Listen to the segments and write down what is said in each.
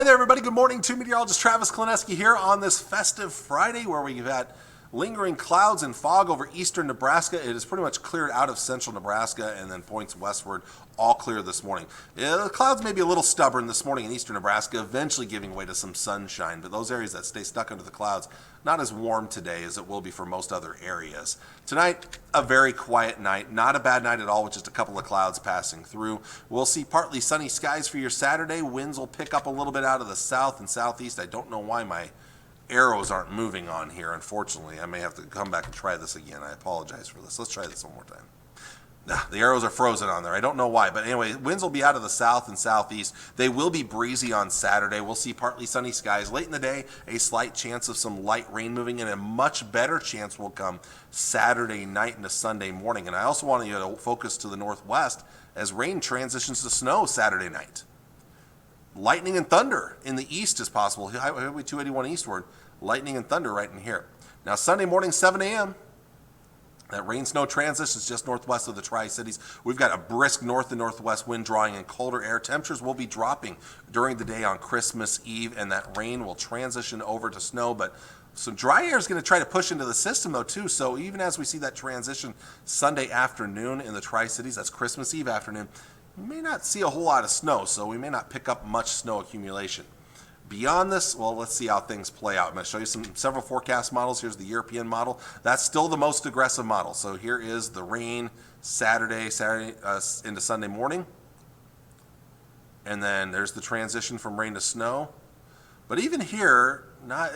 Hey there, everybody. Good morning. Meteorologist Travis Klineski here on this festive Friday where we've had lingering clouds and fog over eastern Nebraska. It is pretty much cleared out of central Nebraska and then points westward, all clear this morning. The clouds may be a little stubborn this morning in eastern Nebraska, eventually giving way to some sunshine, but those areas that stay stuck under the clouds, not as warm today as it will be for most other areas. Tonight, a very quiet night, not a bad night at all with just a couple of clouds passing through. We'll see partly sunny skies for your Saturday. Winds will pick up a little bit out of the south and southeast. I don't know why my arrows aren't moving on here, unfortunately. I may have to come back and try this again. I apologize for this. Let's try this one more time. The arrows are frozen on there. I don't know why, but anyway, winds will be out of the south and southeast. They will be breezy on Saturday. We'll see partly sunny skies. Late in the day, a slight chance of some light rain moving in. A much better chance will come Saturday night into Sunday morning. And I also want you to focus to the northwest as rain transitions to snow Saturday night. Lightning and thunder in the east is possible. Highway 281 eastward, lightning and thunder right in here. Now Sunday morning, 7 a.m., that rain-snow transition is just northwest of the Tri-Cities. We've got a brisk north and northwest wind drawing in colder air. Temperatures will be dropping during the day on Christmas Eve, and that rain will transition over to snow. But some dry air is going to try to push into the system, though, too. So even as we see that transition Sunday afternoon in the Tri-Cities, that's Christmas Eve afternoon, we may not see a whole lot of snow, so we may not pick up much snow accumulation. Beyond this, well, let's see how things play out. I'm going to show you several forecast models. Here's the European model. That's still the most aggressive model. So here is the rain Saturday into Sunday morning. And then there's the transition from rain to snow. But even here,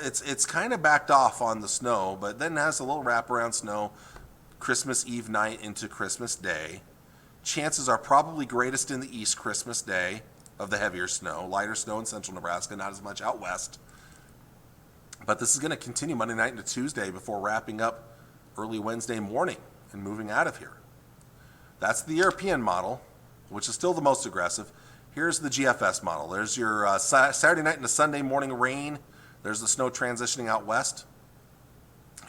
it's kind of backed off on the snow, but then has a little wraparound snow Christmas Eve night into Christmas Day. Chances are probably greatest in the east Christmas Day of the heavier snow, lighter snow in central Nebraska, not as much out west. But this is going to continue Monday night into Tuesday before wrapping up early Wednesday morning and moving out of here. That's the European model, which is still the most aggressive. Here's the GFS model. There's your Saturday night into Sunday morning rain. There's the snow transitioning out west.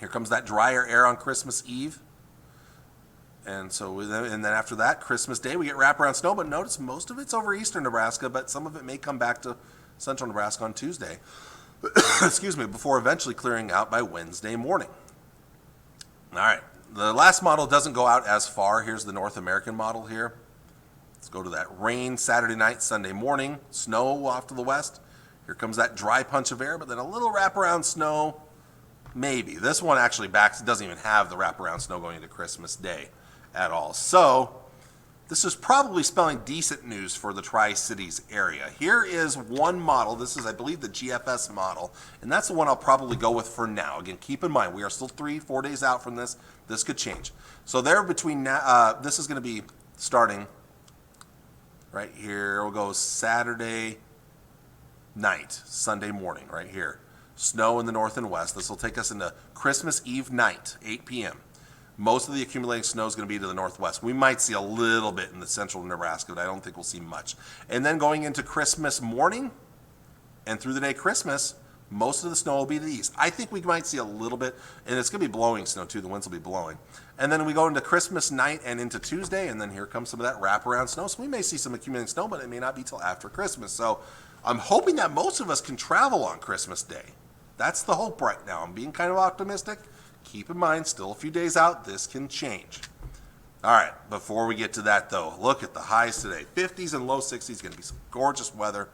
Here comes that drier air on Christmas Eve. And then after that, Christmas Day, we get wraparound snow, but notice most of it's over eastern Nebraska, but some of it may come back to central Nebraska on Tuesday, excuse me, before eventually clearing out by Wednesday morning. All right, the last model doesn't go out as far. Here's the North American model here. Let's go to that rain Saturday night, Sunday morning, snow off to the west. Here comes that dry punch of air, but then a little wraparound snow, maybe. This one actually doesn't even have the wraparound snow going into Christmas Day at all. So this is probably spelling decent news for the Tri-Cities area. Here is one model. This is, I believe, the GFS model, and that's the one I'll probably go with for now. Again, keep in mind, we are still 3-4 days out from this. This could change. So there between now, this is going to be starting right here. We'll go Saturday night, Sunday morning, right here. Snow in the north and west. This will take us into Christmas Eve night, 8 p.m. Most of the accumulating snow is going to be to the northwest. We might see a little bit in the central Nebraska, but I don't think we'll see much. And then going into Christmas morning and through the day Christmas, most of the snow will be to the east. I think we might see a little bit, and it's going to be blowing snow too. The winds will be blowing. And then we go into Christmas night and into Tuesday, and then here comes some of that wraparound snow. So we may see some accumulating snow, but it may not be till after Christmas. So I'm hoping that most of us can travel on Christmas Day. That's the hope right now. I'm being kind of optimistic. Keep in mind, still a few days out, this can change. All right, before we get to that, though, look at the highs today. 50s and low 60s, going to be some gorgeous weather.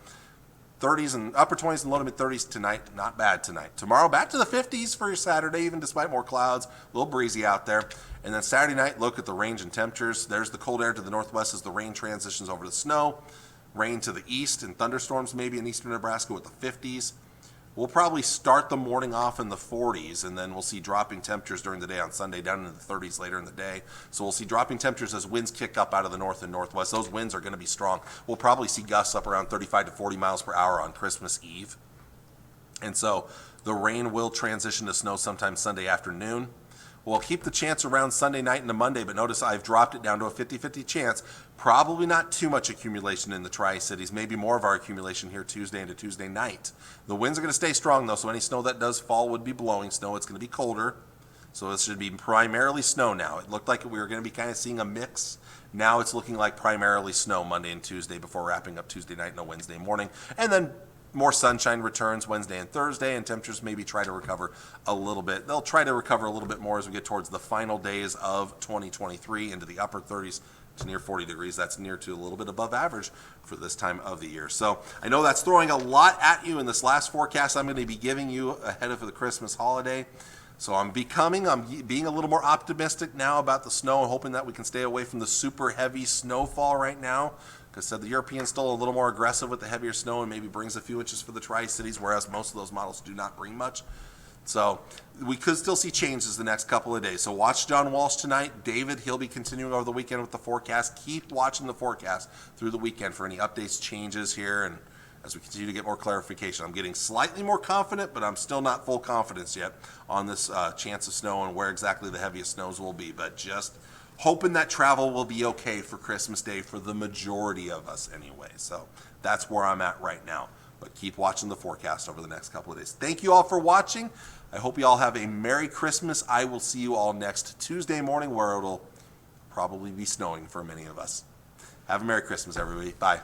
30s and upper 20s and low to mid 30s tonight, not bad tonight. Tomorrow, back to the 50s for your Saturday, even despite more clouds, a little breezy out there. And then Saturday night, look at the range and temperatures. There's the cold air to the northwest as the rain transitions over to snow. Rain to the east and thunderstorms maybe in eastern Nebraska with the 50s. We'll probably start the morning off in the 40s, and then we'll see dropping temperatures during the day on Sunday down into the 30s later in the day. So we'll see dropping temperatures as winds kick up out of the north and northwest. Those winds are going to be strong. We'll probably see gusts up around 35 to 40 miles per hour on Christmas Eve. And so the rain will transition to snow sometime Sunday afternoon. We'll keep the chance around Sunday night into Monday, but notice I've dropped it down to a 50-50 chance. Probably not too much accumulation in the Tri-Cities, maybe more of our accumulation here Tuesday into Tuesday night. The winds are going to stay strong, though, so any snow that does fall would be blowing snow. It's going to be colder, so this should be primarily snow now. It looked like we were going to be kind of seeing a mix. Now it's looking like primarily snow Monday and Tuesday before wrapping up Tuesday night and a Wednesday morning. And then more sunshine returns Wednesday and Thursday, and temperatures maybe try to recover a little bit. They'll try to recover a little bit more as we get towards the final days of 2023 into the upper 30s to near 40 degrees. That's near to a little bit above average for this time of the year. So I know that's throwing a lot at you in this last forecast I'm going to be giving you ahead of the Christmas holiday. So I'm being a little more optimistic now about the snow and hoping that we can stay away from the super heavy snowfall right now. Because the European's still a little more aggressive with the heavier snow and maybe brings a few inches for the Tri-Cities, whereas most of those models do not bring much. So we could still see changes the next couple of days. So watch John Walsh tonight. David, he'll be continuing over the weekend with the forecast. Keep watching the forecast through the weekend for any updates, changes here, and as we continue to get more clarification. I'm getting slightly more confident, but I'm still not full confidence yet on this chance of snow and where exactly the heaviest snows will be. But just hoping that travel will be okay for Christmas Day for the majority of us anyway. So that's where I'm at right now. But keep watching the forecast over the next couple of days. Thank you all for watching. I hope you all have a Merry Christmas. I will see you all next Tuesday morning where it'll probably be snowing for many of us. Have a Merry Christmas, everybody. Bye.